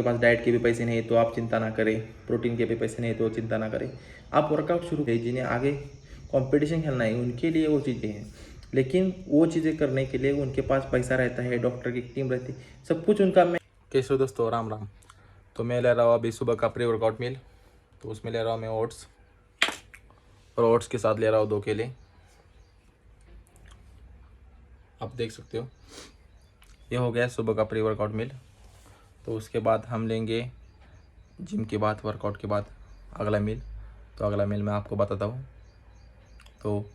आपके पास डाइट के भी पैसे नहीं तो आप चिंता ना करें, प्रोटीन के भी पैसे नहीं तो चिंता ना करें, आप वर्कआउट शुरू करें। जिन्हें आगे कंपटीशन खेलना है उनके लिए वो चीज़ें हैं, लेकिन वो चीज़ें करने के लिए उनके पास पैसा रहता है, डॉक्टर की टीम रहती है, सब कुछ उनका। मैं कैसे हो दोस्तों, राम राम। तो मैं ले रहा हूँ अभी सुबह का प्री वर्कआउट मील। तो उसमें ले रहा हूँ मैं ओट्स, और ओट्स के साथ ले रहा हूँ 2 केले। आप देख सकते हो ये हो गया सुबह का प्री वर्कआउट मील। तो उसके बाद हम लेंगे जिम के बाद, वर्कआउट के बाद अगला मील। तो अगला मील मैं आपको बताता हूँ। तो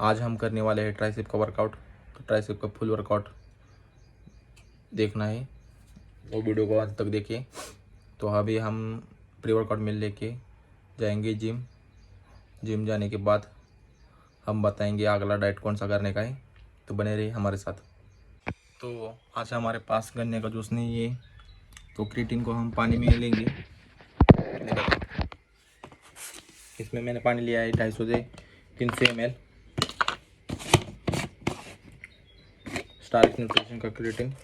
आज हम करने वाले हैं ट्राइसेप का वर्कआउट। तो ट्राइसेप का फुल वर्कआउट देखना है, वो वीडियो को अंत तक देखिए। तो अभी हम प्री वर्कआउट मील लेके जाएंगे जिम। जिम जाने के बाद हम बताएंगे अगला डाइट कौन सा करने का है। तो बने रहिए हमारे साथ। तो आज हमारे पास गन्ने का जूस नहीं है, तो क्रिएटिन को हम पानी में लेंगे। इसमें मैंने पानी लिया है 250 से 300 ml स्टार न्यूट्रिशन का क्रिएटिन।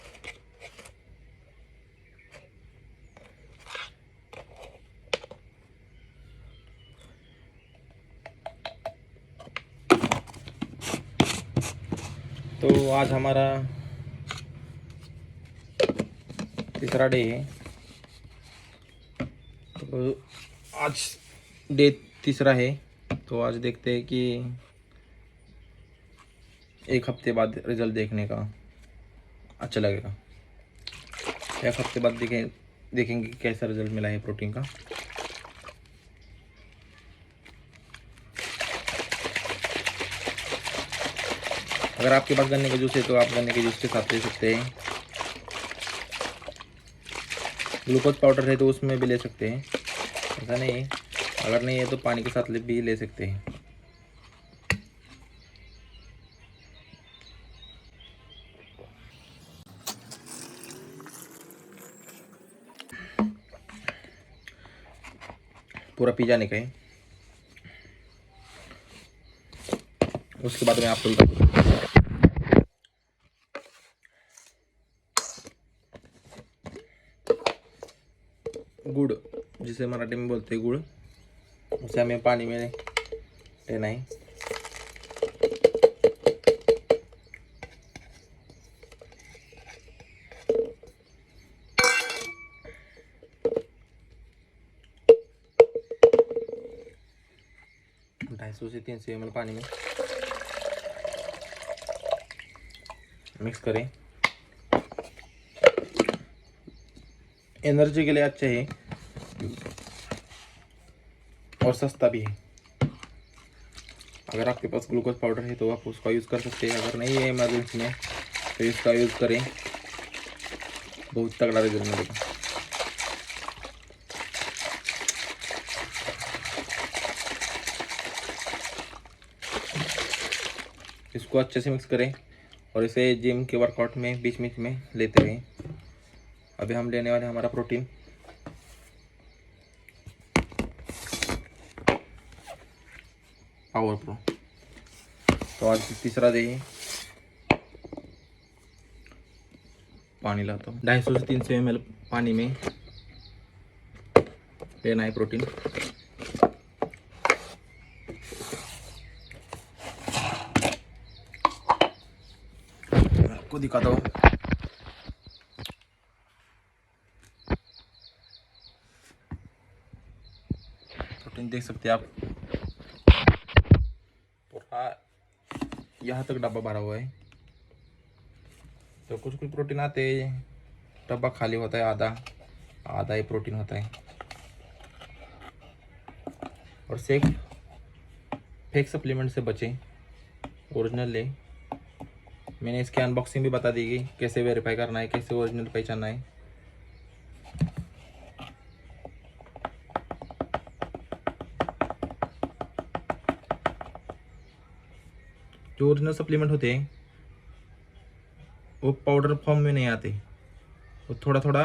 तो आज हमारा तीसरा डे है। तो आज डे तीसरा है। तो आज देखते हैं कि एक हफ्ते बाद रिजल्ट देखने का अच्छा लगेगा। एक हफ्ते बाद देखेंगे कैसा रिजल्ट मिला है प्रोटीन का। अगर आपके पास गन्ने का जूस है तो आप गन्ने के जूस के साथ ले सकते हैं। ग्लूकोज पाउडर है तो उसमें भी ले सकते हैं, ऐसा नहीं है। अगर नहीं है तो पानी के साथ भी ले सकते हैं। पूरा पी जाने का है। उसके बाद मैं आपको बताऊँ। गुड़, जिसे मराठी में बोलते हैं गुड़, उसे हमें पानी में लेना है। ढाई सौ से 300 ml पानी में मिक्स करें। एनर्जी के लिए अच्छा है और सस्ता भी है। अगर आपके पास ग्लूकोज पाउडर है तो आप उसका यूज़ कर सकते हैं। अगर नहीं है इमरजेंसी में तो इसका यूज़ करें, बहुत तगड़ा रिजल्ट मिलेगा। इसको अच्छे से मिक्स करें और इसे जिम के वर्कआउट में बीच बीच में लेते रहें। अभी हम लेने वाले हैं हमारा प्रोटीन। Power pro. तो आज तीसरा डे है। पानी लाता हूँ। 250 से 300 ml पानी में लेना है प्रोटीन। आपको दिखाता हूँ। प्रोटीन देख सकते हैं आप, पूरा यहाँ तक डब्बा भरा हुआ है। तो कुछ कुछ प्रोटीन आते हैं, डब्बा खाली होता है, आधा आधा ही प्रोटीन होता है। और फेक सप्लीमेंट से बचें, ओरिजिनल ले। मैंने इसकी अनबॉक्सिंग भी बता दी कि कैसे वेरीफाई करना है, कैसे ओरिजिनल पहचानना है। जो ओरिजिनल सप्लीमेंट होते हैं वो पाउडर फॉर्म में नहीं आते, वो थोड़ा थोड़ा,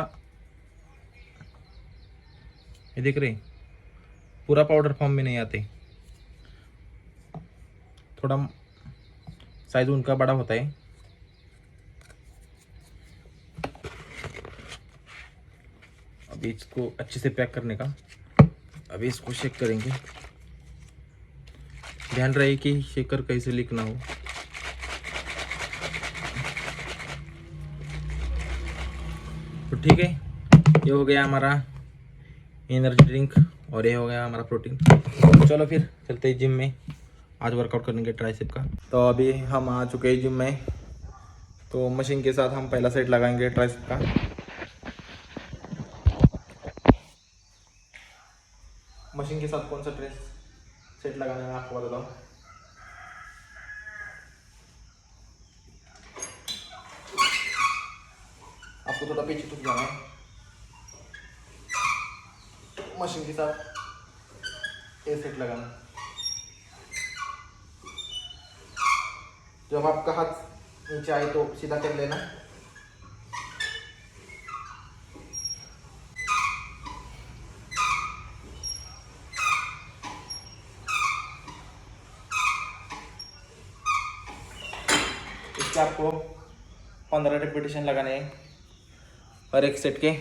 ये देख रहे, पूरा पाउडर फॉर्म में नहीं आते, थोड़ा साइज उनका बड़ा होता है। अभी इसको अच्छे से पैक करने का, अभी इसको शेक करेंगे। ध्यान रहे कि शेकर कैसे लीक ना हो। तो ठीक है, ये हो गया हमारा एनर्जी ड्रिंक और ये हो गया हमारा प्रोटीन। चलो फिर चलते हैं जिम में, आज वर्कआउट करेंगे ट्राइसेप का। तो अभी हम आ चुके हैं जिम में। तो मशीन के साथ हम पहला सेट लगाएंगे ट्राइसेप का। मशीन के साथ कौन सा सेट लगाना है मैं आपको बताता हूँ। आपको थोड़ा पीछे टूट जाना है। मशीन के साथ ये सेट लगाना। जब आपका हाथ नीचे आए तो सीधा कर लेना। इसके आपको 15 रिपीटेशन लगाने हैं और एक सेट के।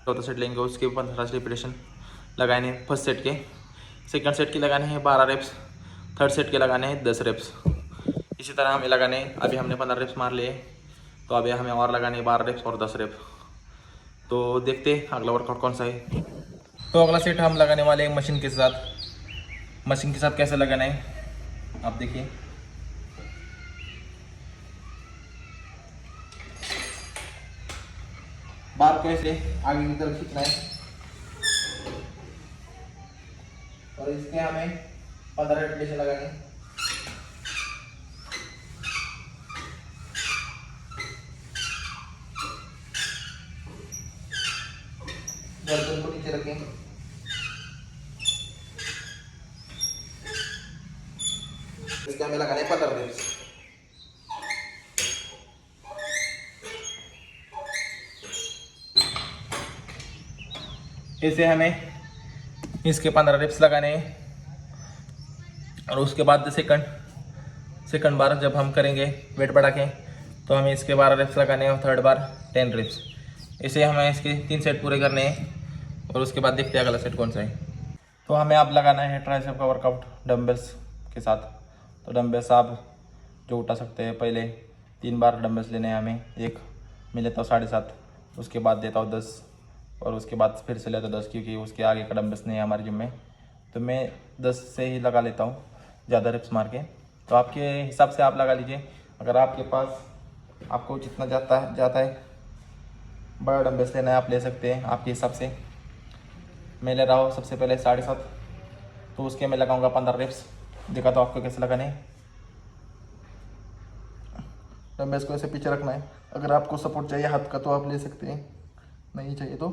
चौथा सेट लेंगे उसके 15 रिपीटेशन लगाने हैं फर्स्ट सेट के। सेकंड सेट के लगाने हैं 12 रेप्स। थर्ड सेट के लगाने हैं 10 रेप्स। इसी तरह हमें लगाने हैं। अभी हमने 15 रेप्स मार लिए, तो अभी हमें और लगाने हैं 12 रेप्स और 10 रेप्स। तो देखते हैं अगला वर्कआउट कौन सा है। तो अगला सेट हम लगाने वाले हैं मशीन के साथ। मशीन के साथ कैसे लगाना है आप देखिए। बार को ऐसे आगे की तरफ खींचना है और इसके हमें 15 रिपीटेशन लगाएंगे। गर्दन को नीचे रखें। इसके हमें लगाने 15 रेप्स। इसे हमें इसके 15 रेप्स लगाने हैं और उसके बाद सेकंड बार जब हम करेंगे वेट बढ़ा के, तो हमें इसके 12 रेप्स लगाने हैं और थर्ड बार 10 रेप्स। इसे हमें इसके 3 सेट पूरे करने हैं और उसके बाद देखते हैं अगला सेट कौन सा है। तो हमें अब लगाना है ट्राइसेप का वर्कआउट डंबल्स के साथ। तो डंबल्स आप जो उठा सकते हैं, पहले 3 बार डंबल्स लेने हैं हमें। एक मैं लेता हूँ 7.5, उसके बाद देता हूँ 10 और उसके बाद फिर से लेता हूँ 10, क्योंकि उसके आगे का डंबल्स नहीं है हमारे जिम में। तो मैं 10 से ही लगा लेता हूँ, ज़्यादा रिप्स मार के। तो आपके हिसाब से आप लगा लीजिए। अगर आपके पास आपको जितना जाता है बड़ा डंबल्स लेना है, आप ले सकते हैं आपके हिसाब से। मैं ले रहा हूँ सबसे पहले 7.5, तो उसके मैं लगाऊंगा 15 रेप्स। देखा तो आपको कैसे लगाने हैं। डंबल्स को ऐसे पीछे रखना है। अगर आपको सपोर्ट चाहिए हाथ का तो आप ले सकते हैं, नहीं चाहिए तो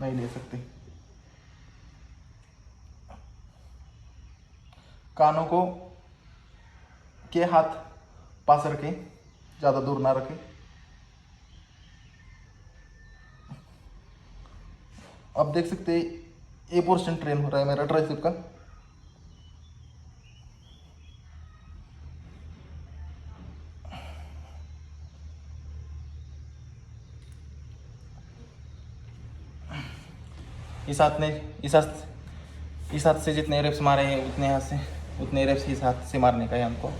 नहीं ले सकते। कानों को के हाथ पास रखें, ज़्यादा दूर ना रखें। आप देख सकते हैं ये पोर्शन ट्रेन हो रहा है मेरा ट्राइसेप का। इस हाथ से जितने रेप्स मारे हैं उतने रेप्स इस हाथ से मारने का है हमको।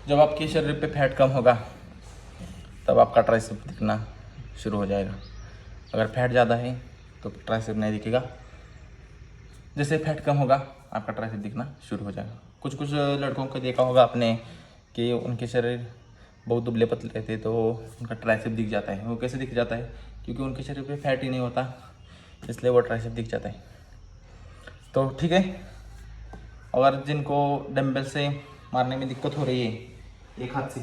जब आपके शरीर पे फैट कम होगा तब आपका ट्राइसेप दिखना शुरू हो जाएगा। अगर फैट ज़्यादा है तो ट्राइसेप नहीं दिखेगा। जैसे फैट कम होगा आपका ट्राइसेप दिखना शुरू हो जाएगा। कुछ लड़कों को देखा होगा आपने कि उनके शरीर बहुत दुबले पतले रहते हैं, तो उनका ट्राइसेप दिख जाता है। वो कैसे दिख जाता है? क्योंकि उनके शरीर पे फैट ही नहीं होता, इसलिए वो ट्राइसेप दिख जाता है। तो ठीक है, अगर जिनको डंबल से मारने में दिक्कत हो रही है एक हाथ से,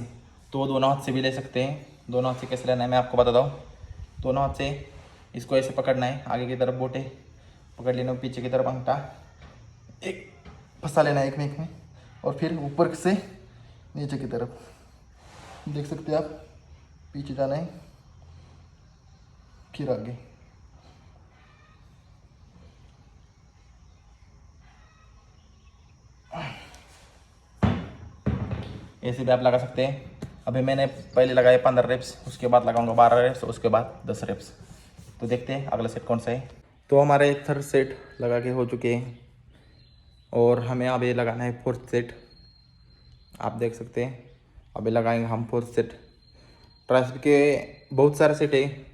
तो वो दोनों हाथ से भी ले सकते हैं। दोनों हाथ से कैसे लेना है मैं आपको बताता हूँ। दोनों हाथ से इसको ऐसे पकड़ना है, आगे की तरफ बोटे पकड़ लेना, पीछे की तरफ अंगूठा एक फंसा लेना है एक में एक में, और फिर ऊपर से नीचे की तरफ देख सकते हैं आप, पीछे जाना है फिर आगे। ऐसे भी आप लगा सकते हैं। अभी मैंने पहले लगाए 15 रेप्स, उसके बाद लगाऊंगा 12 रेप्स, उसके बाद 10 रेप्स। तो देखते हैं अगला सेट कौन सा है। तो हमारे थर्ड सेट लगा के हो चुके हैं और हमें अभी लगाना है फोर्थ सेट। आप देख सकते हैं अभी लगाएंगे हम फोर्थ सेट। ट्राइसेप के बहुत सारे सेट है,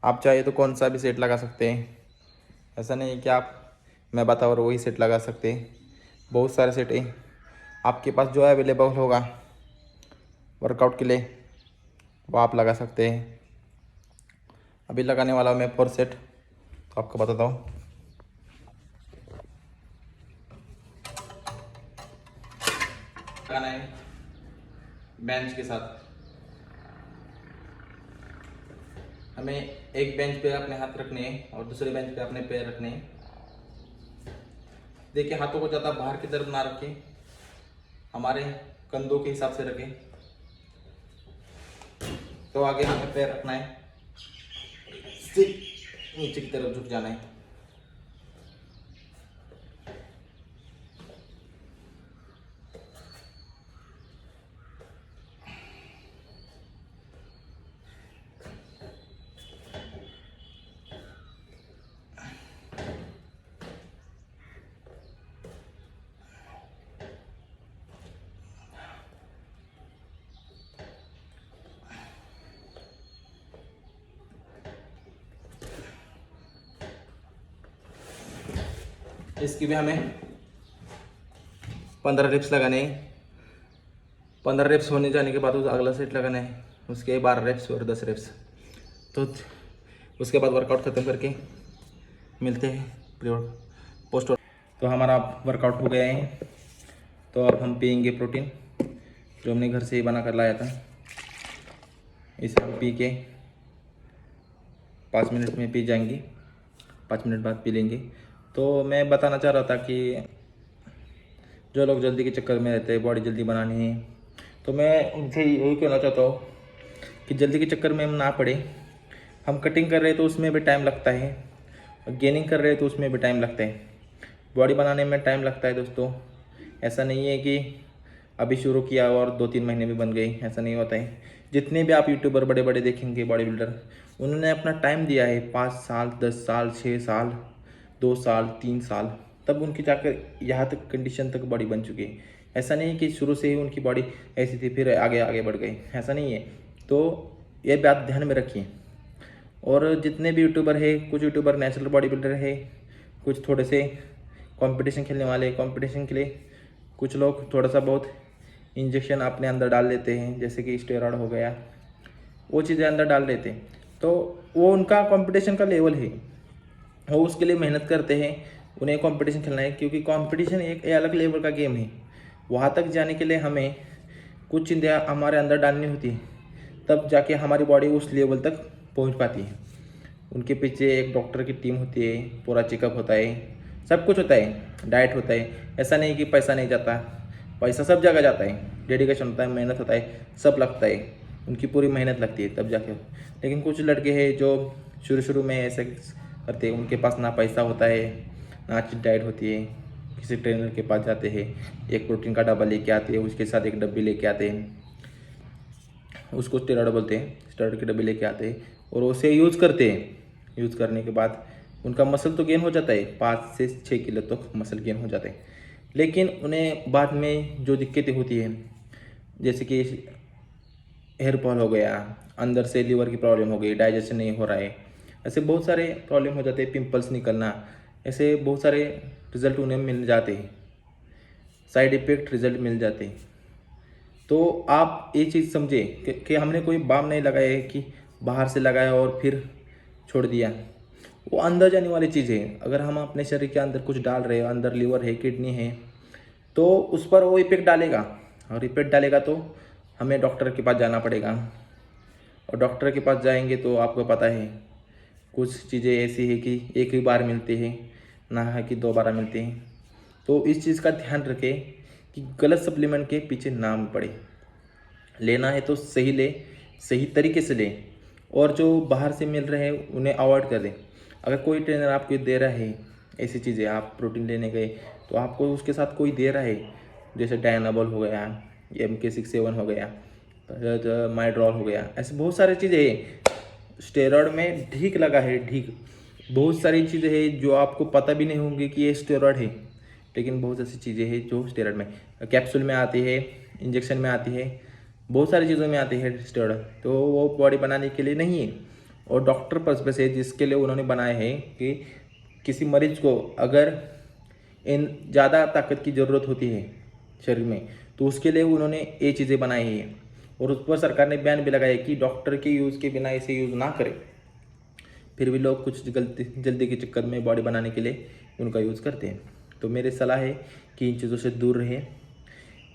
आप चाहे तो कौन सा भी सेट लगा सकते हैं। ऐसा नहीं है कि आप मैं बता और वही सेट लगा सकते हैं, बहुत सारे सेट है आपके पास जो अवेलेबल होगा वर्कआउट के लिए वो आप लगा सकते हैं। अभी लगाने वाला हूँ मैं फोर्थ सेट, तो आपको बताता हूँ। लगाना है बेंच के साथ। हमें एक बेंच पे अपने हाथ रखने हैं और दूसरे बेंच पे अपने पैर रखने हैं। देखिए हाथों को ज़्यादा बाहर की तरफ ना रखें, हमारे कंधों के हिसाब से रखें। तो आगे हमें पैर रखना है, सिर्फ नीचे की तरफ झुक जाना है। इसकी भी हमें 15 रेप्स लगाने हैं। 15 रेप्स होने जाने के बाद अगला सेट लगाना है, उसके 12 रेप्स और 10 रेप्स। तो उसके बाद वर्कआउट ख़त्म करके मिलते हैं पोस्ट। तो हमारा वर्कआउट हो गया है, तो अब हम पियेंगे प्रोटीन जो हमने घर से ही बना कर लाया था। इसे हम पी के 5 मिनट में पी जाएंगे, 5 मिनट बाद पी लेंगे। तो मैं बताना चाह रहा था कि जो लोग जल्दी के चक्कर में रहते हैं, बॉडी जल्दी बनानी है, तो मैं उनसे यही कहना चाहता हूँ कि जल्दी के चक्कर में हम ना पड़े। हम कटिंग कर रहे हैं तो उसमें भी टाइम लगता है, और गेनिंग कर रहे हैं तो उसमें भी टाइम लगता है। बॉडी बनाने में टाइम लगता है दोस्तों। ऐसा नहीं है कि अभी शुरू किया और 2-3 महीने में बन गई, ऐसा नहीं होता है। जितने भी आप यूट्यूबर बड़े बड़े देखेंगे बॉडी बिल्डर, उन्होंने अपना टाइम दिया है 5 साल, 10 साल, 6 साल, 2 साल, 3 साल, तब उनकी जाकर यहाँ तक कंडीशन तक बॉडी बन चुकी है। ऐसा नहीं है कि शुरू से ही उनकी बॉडी ऐसी थी फिर आगे आगे बढ़ गई, ऐसा नहीं है। तो ये बात ध्यान में रखिए। और जितने भी यूट्यूबर है, कुछ यूट्यूबर नेचुरल बॉडी बिल्डर है, कुछ थोड़े से कंपटीशन खेलने वाले, कंपटीशन के लिए कुछ लोग थोड़ा सा बहुत इंजेक्शन अपने अंदर डाल लेते हैं, जैसे कि स्टेरॉयड हो गया, वो चीज़ें अंदर डाल देते हैं। तो वो उनका कंपटीशन का लेवल है, वो उसके लिए मेहनत करते हैं, उन्हें कंपटीशन खेलना है, क्योंकि कंपटीशन एक अलग लेवल का गेम है। वहाँ तक जाने के लिए हमें कुछ चीज़ें हमारे अंदर डालनी होती है, तब जाके हमारी बॉडी उस लेवल तक पहुँच पाती है। उनके पीछे एक डॉक्टर की टीम होती है, पूरा चेकअप होता है, सब कुछ होता है, डाइट होता है। ऐसा नहीं कि पैसा नहीं जाता, पैसा सब जगह जाता है, डेडिकेशन होता है, मेहनत होता है, सब लगता है, उनकी पूरी मेहनत लगती है तब जाके। लेकिन कुछ लड़के हैं जो शुरू शुरू में ऐसे करते हैं, उनके पास ना पैसा होता है, ना अच्छी डाइट होती है, किसी ट्रेनर के पास जाते हैं, एक प्रोटीन का डब्बा लेके आते हैं, उसके साथ एक डब्बी लेके आते हैं, उसको स्टेरॉयड बोलते हैं, स्टेरॉयड के डब्बे लेके आते हैं और उसे यूज़ करते हैं। यूज़ करने के बाद उनका मसल तो गेन हो जाता है, 5 से 6 किलो तक मसल गेन हो जाता है। लेकिन उन्हें बाद में जो दिक्कतें होती हैं, जैसे कि हेयर फॉल हो गया, अंदर से लीवर की प्रॉब्लम हो गई, डाइजेशन नहीं हो रहा है, ऐसे बहुत सारे प्रॉब्लम हो जाते हैं, पिंपल्स निकलना, ऐसे बहुत सारे रिजल्ट उन्हें मिल जाते हैं, साइड इफ़ेक्ट रिजल्ट मिल जाते हैं। तो आप ये चीज़ समझे कि हमने कोई बाम नहीं लगाया है कि बाहर से लगाया और फिर छोड़ दिया। वो अंदर जाने वाली चीज़ है। अगर हम अपने शरीर के अंदर कुछ डाल रहे हैं, अंदर लीवर है, किडनी है, तो उस पर वो इफेक्ट डालेगा, और इफेक्ट डालेगा तो हमें डॉक्टर के पास जाना पड़ेगा। और डॉक्टर के पास जाएंगे तो आपको पता है कुछ चीज़ें ऐसी है कि एक ही बार मिलती है, ना है कि 2 बार मिलती हैं। तो इस चीज़ का ध्यान रखें कि गलत सप्लीमेंट के पीछे ना पड़े। लेना है तो सही ले, सही तरीके से ले, और जो बाहर से मिल रहे हैं उन्हें अवॉइड कर दें। अगर कोई ट्रेनर आपको दे रहा है ऐसी चीज़ें, आप प्रोटीन लेने गए तो आपको उसके साथ कोई दे रहा है, जैसे डायनाबॉल हो गया, MK67 हो गया, माइड्रॉल हो गया, ऐसे बहुत सारी चीज़ें हैं। स्टेरॉयड में ढीक लगा है, ढीक बहुत सारी चीज़ें हैं जो आपको पता भी नहीं होंगी कि ये स्टेरॉयड है, लेकिन बहुत ऐसी चीज़ें हैं जो स्टेरॉयड में कैप्सूल में आती है, इंजेक्शन में आती है, बहुत सारी चीज़ों में आती है स्टेरॉयड। तो वो बॉडी बनाने के लिए नहीं है, और डॉक्टर पर्पस है जिसके लिए उन्होंने बनाए हैं कि किसी मरीज को अगर इन ज़्यादा ताकत की ज़रूरत होती है शरीर में, तो उसके लिए उन्होंने ये चीज़ें बनाई हैं। और उस पर सरकार ने बैन भी लगाया कि डॉक्टर के यूज़ के बिना इसे यूज़ ना करें। फिर भी लोग कुछ जल्दी के चक्कर में बॉडी बनाने के लिए उनका यूज़ करते हैं। तो मेरी सलाह है कि इन चीज़ों से दूर रहें।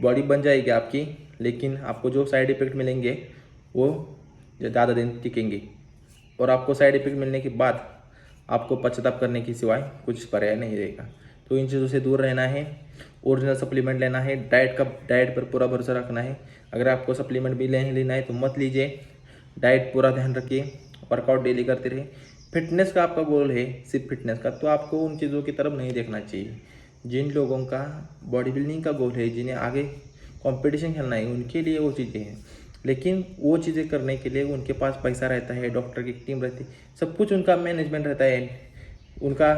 बॉडी बन जाएगी आपकी, लेकिन आपको जो साइड इफ़ेक्ट मिलेंगे वो ज़्यादा दिन टिकेंगे, और आपको साइड इफ़ेक्ट मिलने के बाद आपको पश्चाताप करने की सिवाय कुछ पर्याय नहीं रहेगा। तो इन चीज़ों से दूर रहना है, ओरिजिनल सप्लीमेंट लेना है, डाइट पर पूरा भरोसा रखना है। अगर आपको सप्लीमेंट भी लेना है तो मत लीजिए, डाइट पूरा ध्यान रखिए, वर्कआउट डेली करते रहिए। फिटनेस का आपका गोल है सिर्फ फिटनेस का, तो आपको उन चीज़ों की तरफ नहीं देखना चाहिए। जिन लोगों का बॉडी बिल्डिंग का गोल है, जिन्हें आगे कंपटीशन खेलना है, उनके लिए वो चीज़ें हैं। लेकिन वो चीज़ें करने के लिए उनके पास पैसा रहता है, डॉक्टर की टीम रहती है, सब कुछ उनका मैनेजमेंट रहता है, उनका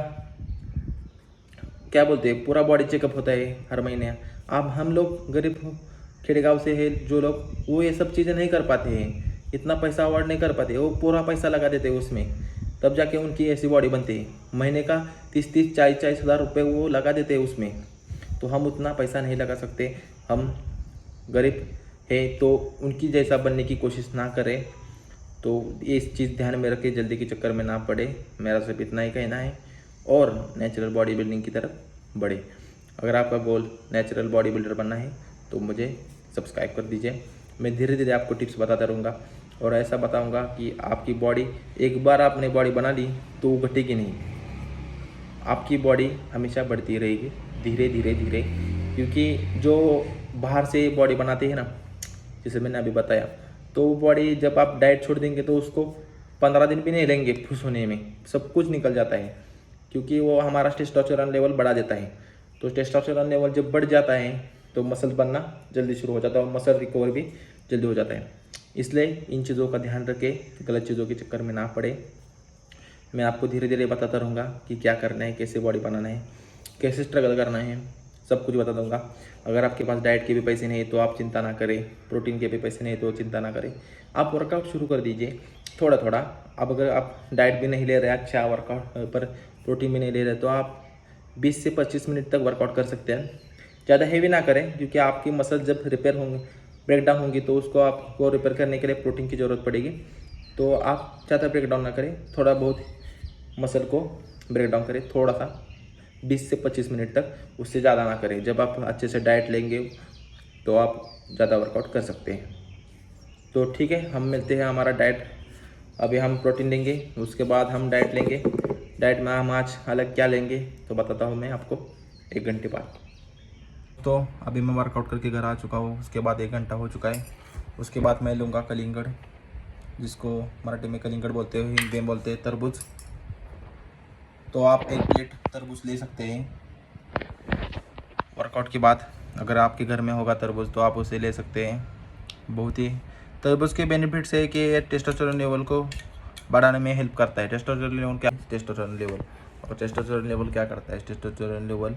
क्या बोलते हैं पूरा बॉडी चेकअप होता है हर महीने। अब हम लोग गरीब खेड़े गाँव से है जो लोग, वो ये सब चीज़ें नहीं कर पाते हैं, इतना पैसा अवॉर्ड नहीं कर पाते, वो पूरा पैसा लगा देते हैं उसमें, तब जाके उनकी ऐसी बॉडी बनती है। महीने का 30-40 हज़ार रुपये वो लगा देते हैं उसमें। तो हम उतना पैसा नहीं लगा सकते, हम गरीब है, तो उनकी जैसा बनने की कोशिश ना करें। तो इस चीज़ ध्यान में रखें, जल्दी के चक्कर में ना पड़े। मेरा सिर्फ इतना ही कहना है, और नेचुरल बॉडी बिल्डिंग की तरफ बढ़े। अगर आपका गोल नेचुरल बॉडी बिल्डर बनना है तो मुझे सब्सक्राइब कर दीजिए। मैं धीरे धीरे आपको टिप्स बताता रहूँगा, और ऐसा बताऊँगा कि आपकी बॉडी, एक बार आपने बॉडी बना ली तो वो घटेगी नहीं, आपकी बॉडी हमेशा बढ़ती रहेगी धीरे धीरे धीरे। क्योंकि जो बाहर से बॉडी बनाते हैं ना, जैसे मैंने अभी बताया, तो वो बॉडी जब आप डाइट छोड़ देंगे तो उसको 15 दिन भी नहीं लेंगे फुस होने में, सब कुछ निकल जाता है, क्योंकि वो हमारा टेस्टोस्टेरोन लेवल बढ़ा देता है। तो टेस्टोस्टेरोन लेवल जब बढ़ जाता है तो मसल बनना जल्दी शुरू हो जाता है, और मसल रिकवर भी जल्दी हो जाता है। इसलिए इन चीज़ों का ध्यान रखें, गलत चीज़ों के चक्कर में ना पड़े। मैं आपको धीरे धीरे बताता रहूँगा कि क्या करना है, कैसे बॉडी बनाना है, कैसे स्ट्रगल करना है, सब कुछ बता दूँगा। अगर आपके पास डाइट के भी पैसे नहीं तो आप चिंता ना करें, प्रोटीन के भी पैसे नहीं तो चिंता ना करें, आप वर्कआउट शुरू कर दीजिए थोड़ा थोड़ा। अब अगर आप डाइट भी नहीं ले रहे, अच्छा वर्कआउट पर प्रोटीन भी नहीं ले रहे, तो आप 20 से 25 मिनट तक वर्कआउट कर सकते हैं। ज़्यादा हेवी ना करें, क्योंकि आपकी मसल जब रिपेयर होंगे, ब्रेक डाउन होंगी, तो उसको आपको रिपेयर करने के लिए प्रोटीन की ज़रूरत पड़ेगी। तो आप ज़्यादा ब्रेक डाउन ना करें, थोड़ा बहुत मसल को ब्रेक डाउन करें, थोड़ा सा 20 से 25 मिनट तक, उससे ज़्यादा ना करें। जब आप अच्छे से डाइट लेंगे तो आप ज़्यादा वर्कआउट कर सकते हैं। तो ठीक है, हम मिलते हैं हमारा डाइट। अभी हम प्रोटीन लेंगे, उसके बाद हम डाइट लेंगे। डाइट में हम आज अलग क्या लेंगे तो बताता हूँ मैं आपको 1 घंटे बाद। तो अभी मैं वर्कआउट करके घर आ चुका हूँ, उसके बाद 1 घंटा हो चुका है। उसके बाद मैं लूँगा कलिंगड़, जिसको मराठी में कलिंगड़ बोलते हैं, हिंदी में बोलते हैं तरबूज। तो आप 1 प्लेट तरबूज ले सकते हैं वर्कआउट के बाद। अगर आपके घर में होगा तरबूज तो आप उसे ले सकते हैं। बहुत ही तरबूज के बेनिफिट्स है कि टेस्टोस्टेरोन लेवल को बढ़ाने में हेल्प करता है। टेस्टोस्टेरोन लेवल क्या, टेस्टोस्टेरोन लेवल, और टेस्टोस्टेरोन लेवल क्या करता है, टेस्टोस्टेरोन लेवल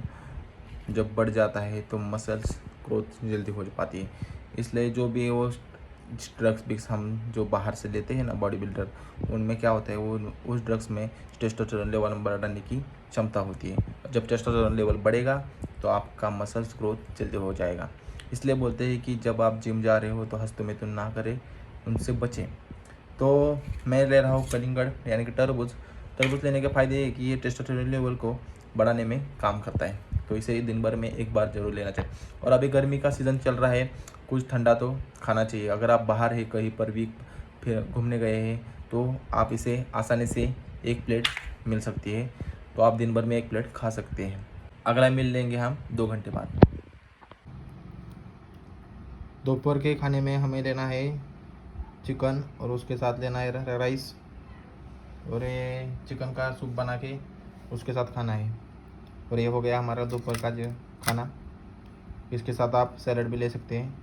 जब बढ़ जाता है तो मसल्स ग्रोथ जल्दी हो पाती है। इसलिए जो भी वो ड्रग्स हम जो बाहर से लेते हैं ना बॉडी बिल्डर, उनमें क्या होता है, वो उस ड्रग्स में टेस्टोस्टेरोन लेवल बढ़ाने की क्षमता होती है। जब टेस्टोस्टेरोन लेवल बढ़ेगा तो आपका मसल्स ग्रोथ जल्दी हो जाएगा। इसलिए बोलते हैं कि जब आप जिम जा रहे हो तो हस्तमैथुन ना करें, उनसे बचें। तो मैं ले रहा हूँ कलिंगड़ यानी कि तरबूज। तरबूज लेने के फ़ायदे है कि ये टेस्टोस्टेरोन लेवल को बढ़ाने में काम करता है, तो इसे दिन भर में 1 बार जरूर लेना चाहिए। और अभी गर्मी का सीज़न चल रहा है, कुछ ठंडा तो खाना चाहिए। अगर आप बाहर है कहीं पर वीक फिर घूमने गए हैं तो आप इसे आसानी से एक प्लेट मिल सकती है, तो आप दिन भर में एक प्लेट खा सकते हैं। अगला मील लेंगे हम 2 घंटे बाद। दोपहर के खाने में हमें लेना है चिकन और उसके साथ लेना है राइस, और ये चिकन का सूप बना के उसके साथ खाना है। और ये हो गया हमारा दोपहर का जो खाना। इसके साथ आप सैलड भी ले सकते हैं।